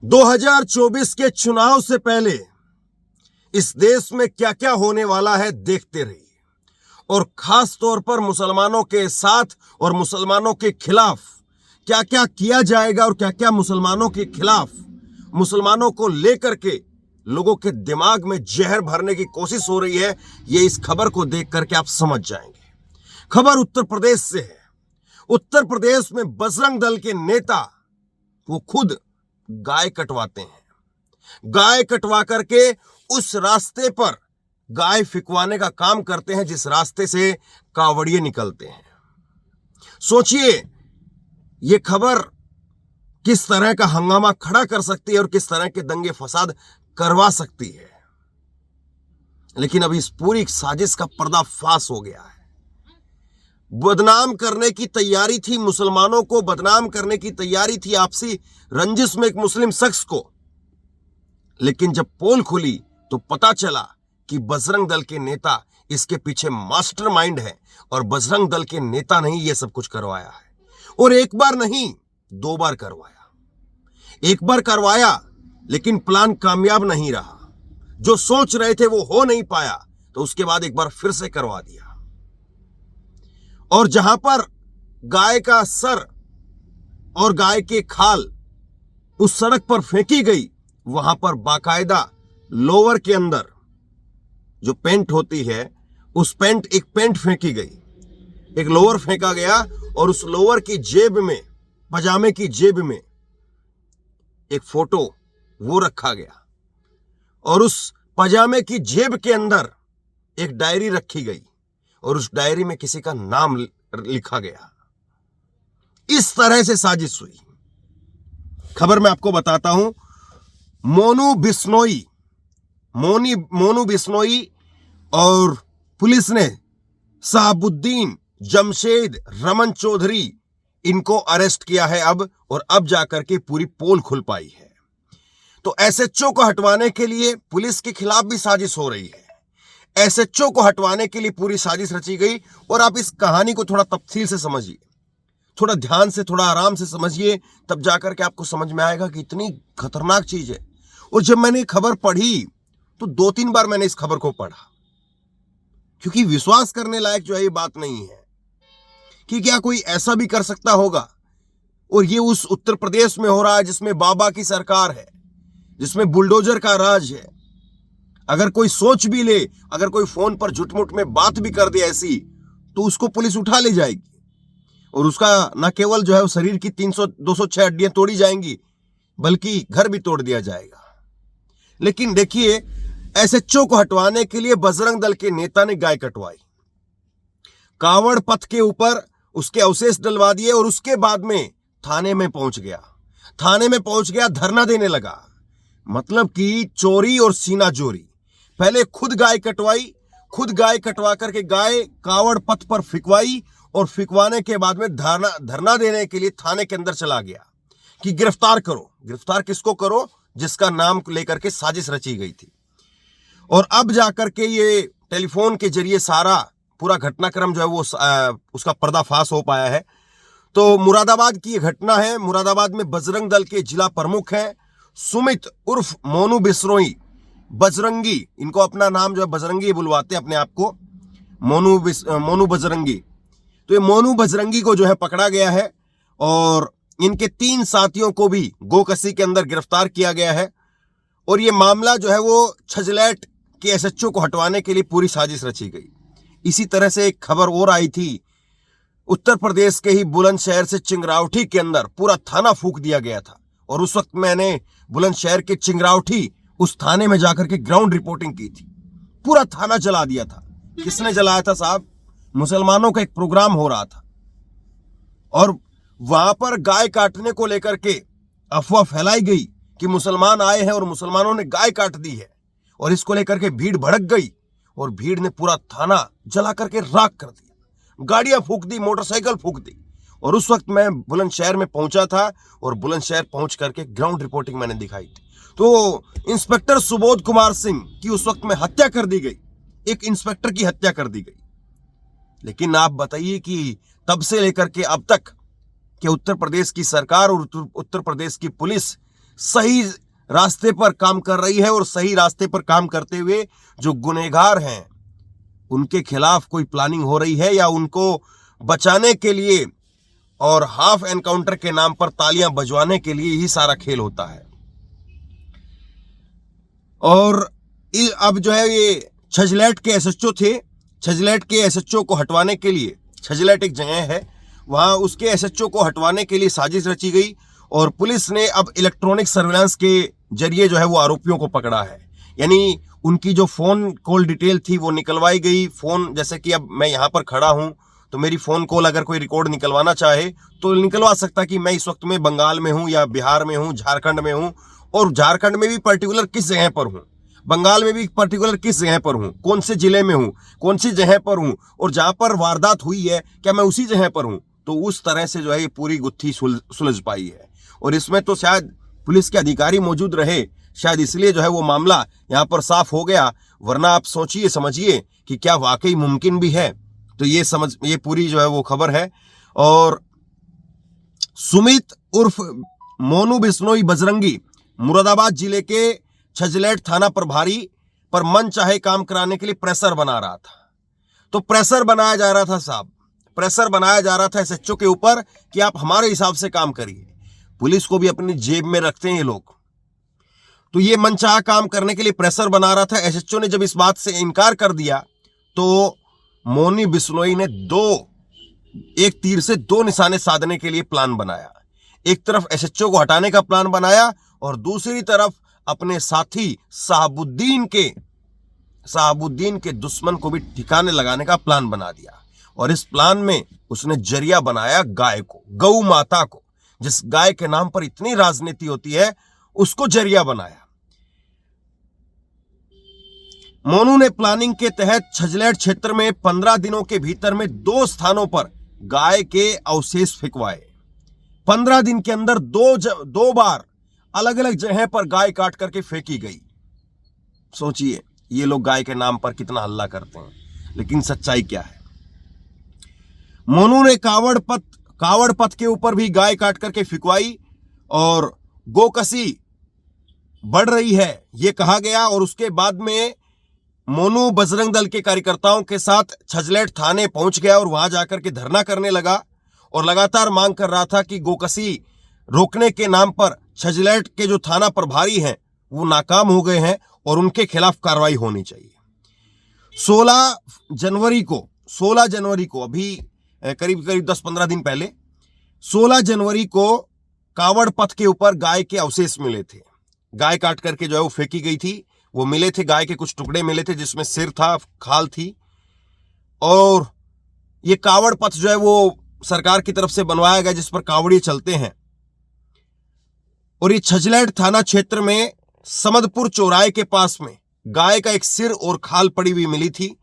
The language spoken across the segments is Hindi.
2024 के चुनाव से पहले इस देश में क्या क्या होने वाला है देखते रहिए, और खास तौर पर मुसलमानों के साथ और मुसलमानों के खिलाफ क्या क्या किया जाएगा और क्या क्या मुसलमानों के खिलाफ मुसलमानों को लेकर के लोगों के दिमाग में जहर भरने की कोशिश हो रही है। ये इस खबर को देख करके आप समझ जाएंगे। खबर उत्तर प्रदेश से है। उत्तर प्रदेश में बजरंग दल के नेता वो खुद गाय कटवाते हैं। गाय कटवा करके उस रास्ते पर गाय फिकवाने का काम करते हैं जिस रास्ते से कावड़िए निकलते हैं। सोचिए ये खबर किस तरह का हंगामा खड़ा कर सकती है और किस तरह के दंगे फसाद करवा सकती है। लेकिन अब इस पूरी साजिश का पर्दाफाश हो गया है। बदनाम करने की तैयारी थी, मुसलमानों को बदनाम करने की तैयारी थी, आपसी रंजिश में एक मुस्लिम शख्स को। लेकिन जब पोल खुली तो पता चला कि बजरंग दल के नेता इसके पीछे मास्टरमाइंड है और बजरंग दल के नेता ने ही यह सब कुछ करवाया है। और एक बार नहीं, 2 बार करवाया। एक बार करवाया लेकिन प्लान कामयाब नहीं रहा। जो सोच रहे थे वो हो नहीं पाया, तो उसके बाद एक बार फिर से करवा दिया। और जहां पर गाय का सर और गाय के खाल उस सड़क पर फेंकी गई, वहां पर बाकायदा लोअर के अंदर जो पेंट होती है उस एक पेंट फेंकी गई, एक लोअर फेंका गया और उस लोअर की जेब में, पजामे की जेब में एक फोटो वो रखा गया और उस पजामे की जेब के अंदर एक डायरी रखी गई और उस डायरी में किसी का नाम लिखा गया। इस तरह से साजिश हुई। खबर मैं आपको बताता हूं। मोनू बिश्नोई और पुलिस ने साहबुद्दीन जमशेद रमन चौधरी इनको अरेस्ट किया है और अब जाकर के पूरी पोल खुल पाई है। तो एसएचओ को हटवाने के लिए पुलिस के खिलाफ भी साजिश हो रही है। एसएचओ को हटवाने के लिए पूरी साजिश रची गई। और आप इस कहानी को थोड़ा तफसील से समझिए, थोड़ा ध्यान से, थोड़ा आराम से समझिए, तब जाकर के आपको समझ में आएगा कि इतनी खतरनाक चीज है। और जब मैंने खबर पढ़ी तो 2-3 बार मैंने इस खबर को पढ़ा, क्योंकि विश्वास करने लायक जो है ये बात नहीं है कि क्या कोई ऐसा भी कर सकता होगा। और ये उस उत्तर प्रदेश में हो रहा है जिसमें बाबा की सरकार है, जिसमें बुलडोजर का राज है। अगर कोई सोच भी ले, अगर कोई फोन पर झूठ-मूठ में बात भी कर दे ऐसी, तो उसको पुलिस उठा ले जाएगी और उसका न केवल जो है शरीर की 206 हड्डियां तोड़ी जाएंगी, बल्कि घर भी तोड़ दिया जाएगा। लेकिन देखिए, एसएचओ को हटवाने के लिए बजरंग दल के नेता ने गाय कटवाई, कांवड़ पथ के ऊपर उसके अवशेष डलवा दिए और उसके बाद में थाने में पहुंच गया, धरना देने लगा। मतलब कि चोरी और सीना चोरी। पहले खुद गाय कटवा करके गाय कांवड़ पथ पर फिकवाई और फिकवाने के बाद में धरना देने के लिए थाने के अंदर चला गया कि गिरफ्तार करो। गिरफ्तार किसको करो? जिसका नाम लेकर के साजिश रची गई थी। और अब जाकर के ये टेलीफोन के जरिए सारा पूरा घटनाक्रम जो है वो उसका पर्दाफाश हो पाया है। तो मुरादाबाद की ये घटना है। मुरादाबाद में बजरंग दल के जिला प्रमुख हैं सुमित उर्फ मोनू बिश्नोई, बजरंगी, इनको अपना नाम जो है बजरंगी बुलवाते हैं अपने आप को, मोनू बजरंगी। तो ये मोनू बजरंगी को जो है पकड़ा गया है और इनके 3 साथियों को भी गोकसी के अंदर गिरफ्तार किया गया है। और ये मामला जो है वो छजलैट के एसएचओ को हटवाने के लिए पूरी साजिश रची गई। इसी तरह से एक खबर और आई थी, उत्तर प्रदेश के ही बुलंदशहर से चिंगरावठी के अंदर पूरा थाना फूंक दिया गया था। और उस वक्त मैंने बुलंदशहर के चिंगरावठी उस थाने में जाकर के ग्राउंड रिपोर्टिंग की थी। पूरा थाना जला दिया था। किसने जलाया था साहब? मुसलमानों का एक प्रोग्राम हो रहा था और वहां पर गाय काटने को लेकर के अफवाह फैलाई गई कि मुसलमान आए हैं और मुसलमानों ने गाय काट दी है। और इसको लेकर के भीड़ भड़क गई और भीड़ ने पूरा थाना जला करके राख कर दिया, गाड़ियां फूंक दी, मोटरसाइकिल फूंक दी। और उस वक्त मैं बुलंदशहर में पहुंचा था और बुलंदशहर पहुंच करके ग्राउंड रिपोर्टिंग मैंने दिखाई थी। तो इंस्पेक्टर सुबोध कुमार सिंह की उस वक्त में हत्या कर दी गई, एक इंस्पेक्टर की हत्या कर दी गई। लेकिन आप बताइए कि तब से लेकर के अब तक कि उत्तर प्रदेश की सरकार और उत्तर प्रदेश की पुलिस सही रास्ते पर काम कर रही है और सही रास्ते पर काम करते हुए जो गुनहगार हैं उनके खिलाफ कोई प्लानिंग हो रही है या उनको बचाने के लिए और हाफ एनकाउंटर के नाम पर तालियां बजवाने के लिए ही सारा खेल होता है। और अब जो है ये छजलैट के एसएचओ थे, छजलैट के एसएचओ को हटवाने के लिए, छजलैट एक जगह है वहां, उसके एसएचओ को हटवाने के लिए साजिश रची गई और पुलिस ने अब इलेक्ट्रॉनिक सर्विलांस के जरिए जो है वो आरोपियों को पकड़ा है। यानी उनकी जो फोन कॉल डिटेल थी वो निकलवाई गई। फोन, जैसे कि अब मैं यहां पर खड़ा हूं तो मेरी फोन कॉल अगर कोई रिकॉर्ड निकलवाना चाहे तो निकलवा सकता कि मैं इस वक्त में बंगाल में हूं या बिहार में हूं, झारखंड में हूं, और झारखंड में भी पर्टिकुलर किस जगह पर हूं, बंगाल में भी पर्टिकुलर किस जगह पर हूं, कौन से जिले में हूं, कौन सी जगह पर हूं, और जहां पर वारदात हुई है क्या मैं उसी जगह पर हूं। तो उस तरह से जो है ये पूरी गुत्थी सुलझ पाई है। और इसमें तो शायद पुलिस के अधिकारी मौजूद रहे, शायद इसलिए जो है वो मामला यहां पर साफ हो गया, वरना आप सोचिए समझिए कि क्या वाकई मुमकिन भी है। तो ये पूरी जो है वो खबर है। और सुमित उर्फ मोनू बिश्नोई बजरंगी मुरादाबाद जिले के छजलैट थाना प्रभारी पर मन चाहे काम कराने के लिए प्रेशर बना रहा था। तो प्रेशर बनाया जा रहा था साहब, प्रेशर बनाया जा रहा था एसएचओ के ऊपर कि आप हमारे हिसाब से काम करिए। पुलिस को भी अपनी जेब में रखते हैं ये लोग। तो ये मनचाहा काम करने के लिए प्रेशर बना रहा था। एसएचओ ने जब इस बात से इनकार कर दिया तो मोनी बिश्नोई ने एक तीर से दो निशाने साधने के लिए प्लान बनाया। एक तरफ एसएचओ को हटाने का प्लान बनाया और दूसरी तरफ अपने साथी साहबुद्दीन के दुश्मन को भी ठिकाने लगाने का प्लान बना दिया। और इस प्लान में उसने जरिया बनाया गाय को, गौ माता को, जिस गाय के नाम पर इतनी राजनीति होती है उसको जरिया बनाया। मोनू ने प्लानिंग के तहत छजलैट क्षेत्र में 15 दिनों के भीतर में 2 स्थानों पर गाय के अवशेष फेंकवाए। 15 दिन के अंदर दो बार अलग अलग जगह पर गाय काट करके फेंकी गई। सोचिए ये लोग गाय के नाम पर कितना हल्ला करते हैं, लेकिन सच्चाई क्या है। मोनू ने कावड़ पथ के ऊपर भी गाय काट करके फेंकवाई और गोकसी बढ़ रही है ये कहा गया। और उसके बाद में मोनू बजरंग दल के कार्यकर्ताओं के साथ छजलैट थाने पहुंच गया और वहां जाकर के धरना करने लगा और लगातार मांग कर रहा था कि गोकसी रोकने के नाम पर छजलैट के जो थाना प्रभारी हैं वो नाकाम हो गए हैं और उनके खिलाफ कार्रवाई होनी चाहिए। 16 जनवरी को अभी करीब 10-15 दिन पहले 16 जनवरी को कावड़ पथ के ऊपर गाय के अवशेष मिले थे। गाय काट करके जो है वो फेंकी गई थी, वो मिले थे, गाय के कुछ टुकड़े मिले थे जिसमें सिर था, खाल थी। और ये कावड़ पथ जो है वो सरकार की तरफ से बनवाया गया जिस पर कावड़िए चलते हैं। और ये छजलैट थाना क्षेत्र में समदपुर चौराहे के पास में गाय का एक सिर और खाल पड़ी हुई मिली थी।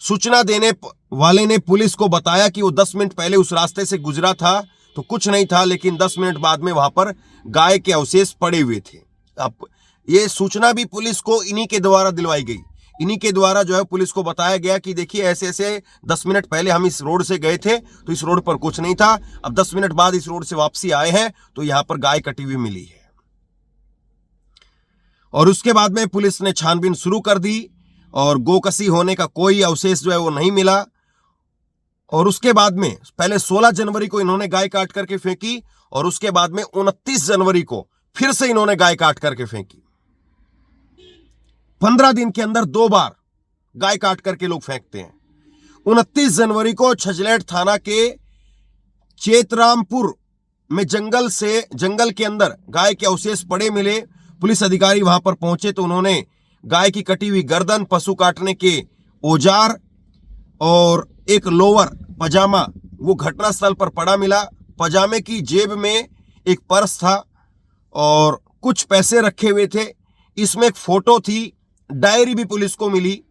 सूचना देने वाले ने पुलिस को बताया कि वो 10 मिनट पहले उस रास्ते से गुजरा था तो कुछ नहीं था, लेकिन 10 मिनट बाद में वहां पर गाय के अवशेष पड़े हुए थे। अब ये सूचना भी पुलिस को इन्हीं के द्वारा दिलवाई गई, इन्हीं के द्वारा जो है पुलिस को बताया गया कि देखिए ऐसे ऐसे 10 मिनट पहले हम इस रोड से गए थे तो इस रोड पर कुछ नहीं था, अब 10 मिनट बाद इस रोड से वापसी आए हैं तो यहां पर गाय कटी हुई मिली है। और उसके बाद में पुलिस ने छानबीन शुरू कर दी और गोकसी होने का कोई अवशेष जो है वो नहीं मिला। और उसके बाद में पहले 16 जनवरी को इन्होंने गाय काट करके फेंकी और उसके बाद में 29 जनवरी को फिर से इन्होंने गाय काट करके फेंकी। 15 दिन के अंदर 2 बार गाय काट करके लोग फेंकते हैं। 29 जनवरी को छजलैट थाना के चेतरामपुर में जंगल के अंदर गाय के अवशेष पड़े मिले। पुलिस अधिकारी वहां पर पहुंचे तो उन्होंने गाय की कटी हुई गर्दन, पशु काटने के औजार और एक लोअर पजामा वो घटनास्थल पर पड़ा मिला। पजामे की जेब में एक पर्स था और कुछ पैसे रखे हुए थे। इसमें एक फोटो थी। डायरी भी पुलिस को मिली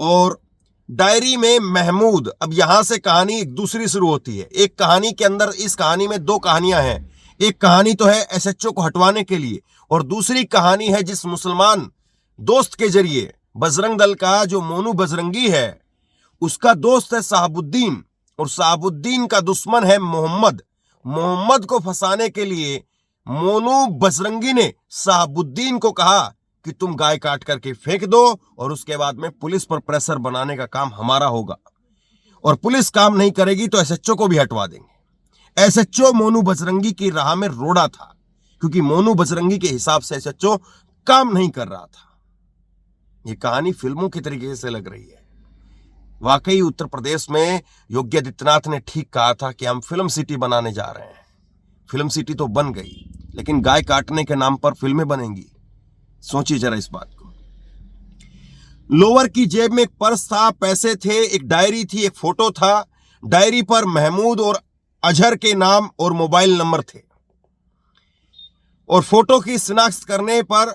और डायरी में महमूद, अब यहां से कहानी एक दूसरी शुरू होती है। एक कहानी के अंदर, इस कहानी में 2 कहानियां हैं। एक कहानी तो है एसएचओ को हटवाने के लिए और दूसरी कहानी है जिस मुसलमान दोस्त के जरिए बजरंग दल का जो मोनू बजरंगी है उसका दोस्त है साहबुद्दीन और साहबुद्दीन का दुश्मन है मोहम्मद। मोहम्मद को फंसाने के लिए मोनू बजरंगी ने शहाबुद्दीन को कहा कि तुम गाय काट करके फेंक दो और उसके बाद में पुलिस पर प्रेशर बनाने का काम हमारा होगा, और पुलिस काम नहीं करेगी तो एसएचओ को भी हटवा देंगे। एसएचओ मोनू बजरंगी की राह में रोड़ा था, क्योंकि मोनू बजरंगी के हिसाब से एसएचओ काम नहीं कर रहा था। यह कहानी फिल्मों की तरीके से लग रही है। वाकई उत्तर प्रदेश में योगी आदित्यनाथ ने ठीक कहा था कि हम फिल्म सिटी बनाने जा रहे हैं। फिल्म सिटी तो बन गई, लेकिन गाय काटने के नाम पर फिल्में बनेंगी। सोचिए जरा इस बात को। लोअर की जेब में एक पर्स था, पैसे थे, एक डायरी थी, एक फोटो था। डायरी पर महमूद और अजहर के नाम और मोबाइल नंबर थे, और फोटो की शिनाख्त करने पर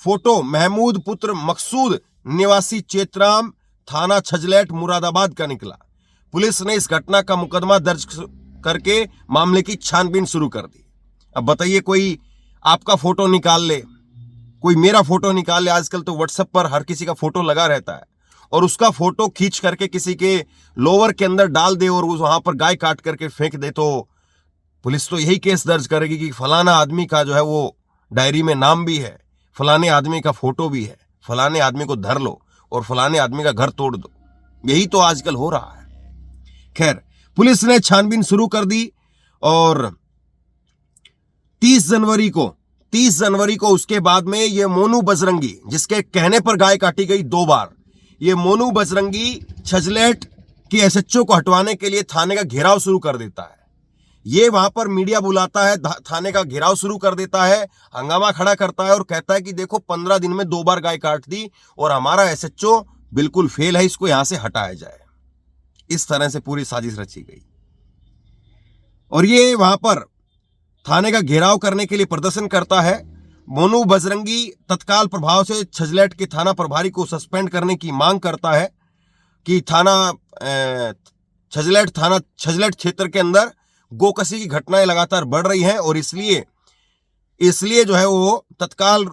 फोटो महमूद पुत्र मकसूद निवासी चेतराम, थाना छजलेट, मुरादाबाद का निकला। पुलिस ने इस घटना का मुकदमा दर्ज करके मामले की छानबीन शुरू कर दी। अब बताइए, कोई आपका फोटो निकाल ले, कोई मेरा फोटो निकाल ले। आजकल तो व्हाट्सएप पर हर किसी का फोटो लगा रहता है, और उसका फोटो खींच करके किसी के लोअर के अंदर डाल दे और वहां पर गाय काट करके फेंक दे, तो पुलिस तो यही केस दर्ज करेगी कि फलाना आदमी का जो है वो डायरी में नाम भी है, फलाने आदमी का फोटो भी है, फलाने आदमी को धर लो और फलाने आदमी का घर तोड़ दो। यही तो आजकल हो रहा है। खैर, पुलिस ने छानबीन शुरू कर दी, और 30 जनवरी को उसके बाद में ये मोनू बजरंगी, जिसके कहने पर गाय काटी गई 2 बार, ये मोनू बजरंगी छजलेट की एसएचओ को हटवाने के लिए थाने का घेराव शुरू कर देता है। ये वहां पर मीडिया बुलाता है, थाने का घेराव शुरू कर देता है, हंगामा खड़ा करता है और कहता है कि देखो 15 दिन में 2 बार गाय काट दी और हमारा एसएचओ बिल्कुल फेल है, इसको यहां से हटाया जाए। इस तरह से पूरी साजिश रची गई, और ये वहां पर थाने का घेराव करने के लिए प्रदर्शन करता है। मोनू बजरंगी तत्काल प्रभाव से छजलेट के थाना प्रभारी को सस्पेंड करने की मांग करता है कि छजलेट क्षेत्र के अंदर गोकसी की घटनाएं लगातार बढ़ रही हैं, और इसलिए जो है वो तत्काल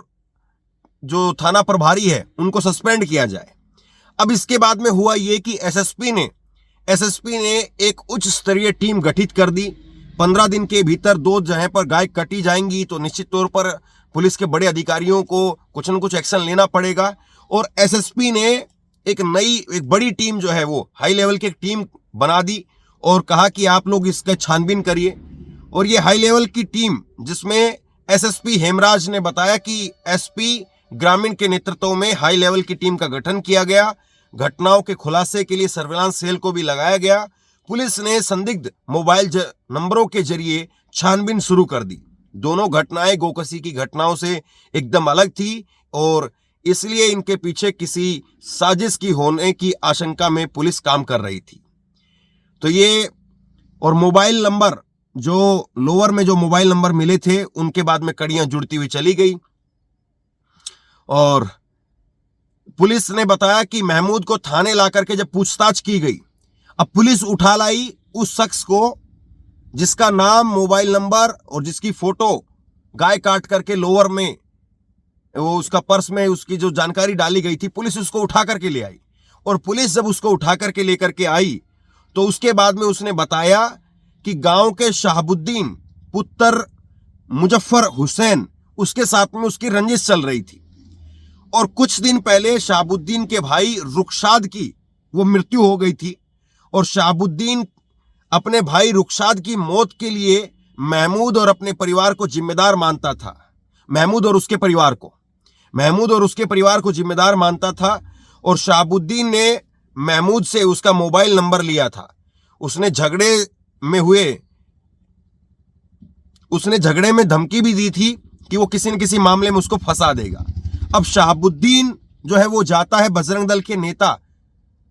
जो थाना प्रभारी है उनको सस्पेंड किया जाए। अब इसके बाद में हुआ ये कि एसएसपी ने एक उच्च स्तरीय टीम गठित कर दी। 15 दिन के भीतर 2 जगह पर गाय कटी जाएंगी तो निश्चित तौर पर पुलिस के बड़े अधिकारियों को कुछ न कुछ एक्शन लेना पड़ेगा, और एसएसपी ने एक बड़ी टीम जो है वो हाई लेवल की एक टीम बना दी और कहा कि आप लोग इसका छानबीन करिए। और ये हाई लेवल की टीम, जिसमें एसएसपी हेमराज ने बताया कि एसपी ग्रामीण के नेतृत्व में हाई लेवल की टीम का गठन किया गया। घटनाओं के खुलासे के लिए सर्विलांस सेल को भी लगाया गया। पुलिस ने संदिग्ध मोबाइल नंबरों के जरिए छानबीन शुरू कर दी। दोनों घटनाएं गोकसी की घटनाओं से एकदम अलग थी, और इसलिए इनके पीछे किसी साजिश की होने की आशंका में पुलिस काम कर रही थी। तो ये, और मोबाइल नंबर, जो लोअर में जो मोबाइल नंबर मिले थे उनके बाद में कड़ियां जुड़ती हुई चली गई, और पुलिस ने बताया कि महमूद को थाने लाकर के जब पूछताछ की गई, अब पुलिस उठा लाई उस शख्स को जिसका नाम, मोबाइल नंबर और जिसकी फोटो गाय काट करके लोअर में वो उसका पर्स में उसकी जो जानकारी डाली गई थी, पुलिस उसको उठा करके ले आई। और पुलिस जब उसको उठा करके लेकर के आई तो उसके बाद में उसने बताया कि गांव के शहाबुद्दीन पुत्र मुजफ्फर हुसैन, उसके साथ में उसकी रंजिश चल रही थी, और कुछ दिन पहले शहाबुद्दीन के भाई रुखसाद की वो मृत्यु हो गई थी, और शहाबुद्दीन अपने भाई रुखसाद की मौत के लिए महमूद और अपने परिवार को जिम्मेदार मानता था। महमूद और उसके परिवार को जिम्मेदार मानता था, और शहाबुद्दीन ने महमूद से उसका मोबाइल नंबर लिया था। उसने झगड़े में धमकी भी दी थी कि वो किसी न किसी मामले में उसको फंसा देगा। अब शहाबुद्दीन जो है वो जाता है बजरंग दल के नेता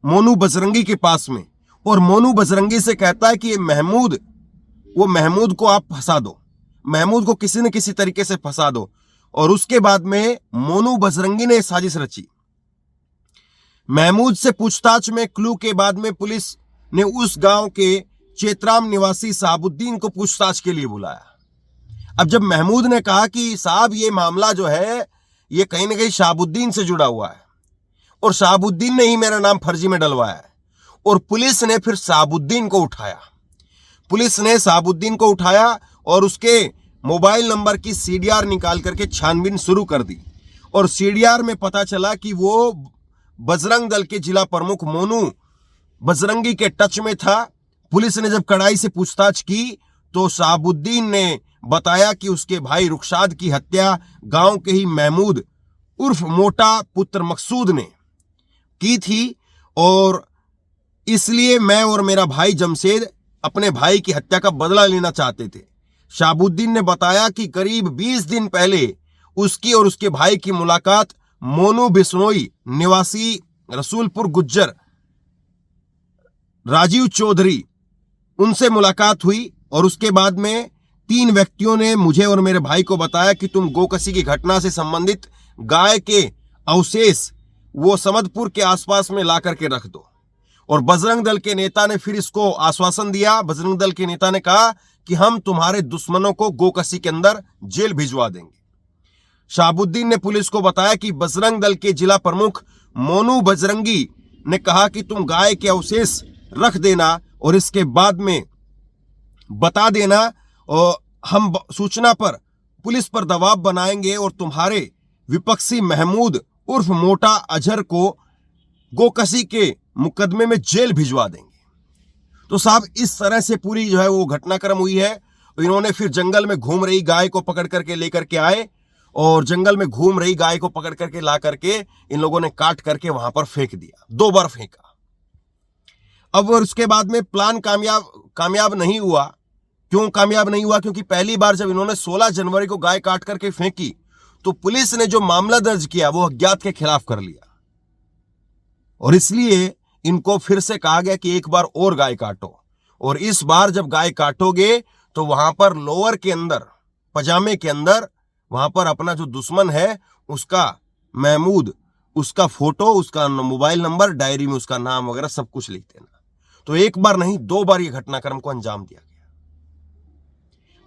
मोनू बजरंगी के पास में, और मोनू बजरंगी से कहता है कि ये महमूद को आप फंसा दो, महमूद को किसी न किसी तरीके से फंसा दो। और उसके बाद में मोनू बजरंगी ने साजिश रची। महमूद से पूछताछ में क्लू के बाद में पुलिस ने उस गांव के चेतराम निवासी शहाबुद्दीन को पूछताछ के लिए बुलाया। अब जब महमूद ने कहा कि साहब ये मामला जो है ये कहीं ना कहीं शहाबुद्दीन से जुड़ा हुआ है, और शहाबुद्दीन ने ही मेरा नाम फर्जी में डलवाया है, और पुलिस ने फिर शहाबुद्दीन को उठाया और उसके मोबाइल नंबर की सीडीआर निकाल करके छानबीन शुरू कर दी और सीडीआर में पता चला कि वो बजरंग दल के जिला प्रमुख मोनू बजरंगी के टच में था। पुलिस ने जब कड़ाई से पूछताछ की तो शहाबुद्दीन ने बताया कि उसके भाई रुखसाद की हत्या गांव के ही महमूद उर्फ मोटा पुत्र मकसूद ने की थी और इसलिए मैं और मेरा भाई जमशेद अपने भाई की हत्या का बदला लेना चाहते थे। शहाबुद्दीन ने बताया कि करीब 20 दिन पहले उसकी और उसके भाई की मुलाकात मोनू बिश्नोई निवासी रसूलपुर गुज्जर राजीव चौधरी उनसे मुलाकात हुई और उसके बाद में 3 व्यक्तियों ने मुझे और मेरे भाई को बताया कि तुम गोकसी की घटना से संबंधित गाय के अवशेष वो समदपुर के आसपास में ला करके रख दो। और बजरंग दल के नेता ने फिर इसको आश्वासन दिया। बजरंग दल के नेता ने कहा कि हम तुम्हारे दुश्मनों को गोकसी के अंदर जेल भिजवा देंगे। शहाबुद्दीन ने पुलिस को बताया कि बजरंग दल के जिला प्रमुख मोनू बजरंगी ने कहा कि तुम गाय के अवशेष रख देना और इसके बाद में बता देना और हम सूचना पर पुलिस पर दबाव बनाएंगे और तुम्हारे विपक्षी महमूद उर्फ मोटा अजहर को गोकसी के मुकदमे में जेल भिजवा देंगे। तो साहब इस तरह से पूरी जो है वो घटनाक्रम हुई है। इन्होंने फिर जंगल में घूम रही गाय को पकड़ करके लेकर के आए और जंगल में घूम रही गाय को पकड़ करके ला करके इन लोगों ने काट करके वहां पर फेंक दिया। 2 बार फेंका। अब उसके बाद में प्लान कामयाब नहीं हुआ। क्यों कामयाब नहीं हुआ? क्योंकि पहली बार जब इन्होंने 16 जनवरी को गाय काट करके फेंकी तो पुलिस ने जो मामला दर्ज किया वो अज्ञात के खिलाफ कर लिया और इसलिए इनको फिर से कहा गया कि एक बार और गाय काटो और इस बार जब गाय काटोगे तो वहां पर लोअर के अंदर पजामे के अंदर वहां पर अपना जो दुश्मन है उसका महमूद उसका फोटो उसका मोबाइल नंबर डायरी में उसका नाम वगैरह सब कुछ लिख देना। तो एक बार नहीं 2 बार ये घटनाक्रम को अंजाम दिया गया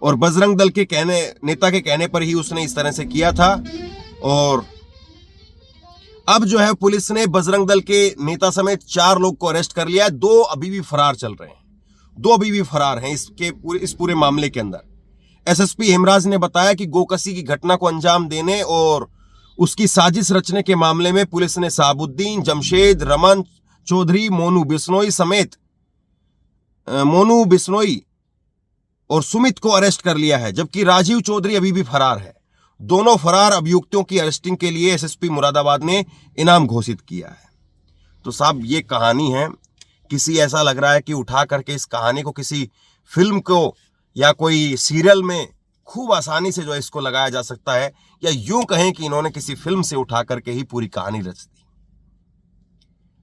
और बजरंग दल के नेता के कहने पर ही उसने इस तरह से किया था। और अब जो है पुलिस ने बजरंग दल के नेता समेत 4 लोग को अरेस्ट कर लिया है। 2 अभी भी फरार चल रहे हैं। 2 अभी भी फरार हैं इस पूरे मामले के अंदर। एसएसपी हेमराज ने बताया कि गोकसी की घटना को अंजाम देने और उसकी साजिश रचने के मामले में पुलिस ने शहाबुद्दीन, जमशेद, रमन चौधरी, मोनू बिश्नोई और सुमित को अरेस्ट कर लिया है, जबकि राजीव चौधरी अभी भी फरार है। दोनों फरार अभियुक्तों की अरेस्टिंग के लिए एसएसपी मुरादाबाद ने इनाम घोषित किया है। तो साहब ये कहानी है। किसी ऐसा लग रहा है कि उठा करके इस कहानी को किसी फिल्म को या कोई सीरियल में खूब आसानी से जो है इसको लगाया जा सकता है, या यूं कहें कि इन्होंने किसी फिल्म से उठा करके ही पूरी कहानी रच दी।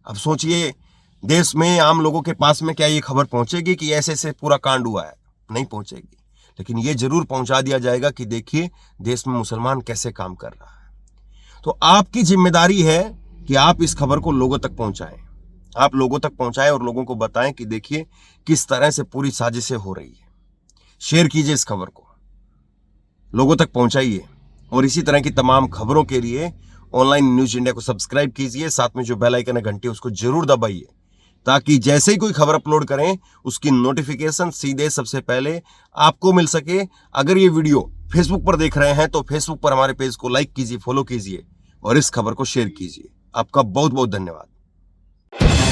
अब सोचिए देश में आम लोगों के पास में क्या ये खबर पहुंचेगी कि ऐसे ऐसे पूरा कांड हुआ है? नहीं पहुंचेगी, लेकिन ये जरूर पहुंचा दिया जाएगा कि देखिए देश में मुसलमान कैसे काम कर रहा है। तो आपकी जिम्मेदारी है कि आप इस खबर को लोगों तक पहुंचाएं। आप लोगों तक पहुंचाएं और लोगों को बताएं कि देखिए किस तरह से पूरी साजिशें हो रही है। शेयर कीजिए इस खबर को, लोगों तक पहुंचाइए और इसी तरह की तमाम खबरों के लिए ऑनलाइन न्यूज इंडिया को सब्सक्राइब कीजिए। साथ में जो बेल आइकन है घंटी उसको जरूर दबाइए ताकि जैसे ही कोई खबर अपलोड करें उसकी नोटिफिकेशन सीधे सबसे पहले आपको मिल सके। अगर ये वीडियो फेसबुक पर देख रहे हैं तो फेसबुक पर हमारे पेज को लाइक कीजिए, फॉलो कीजिए और इस खबर को शेयर कीजिए। आपका बहुत बहुत धन्यवाद।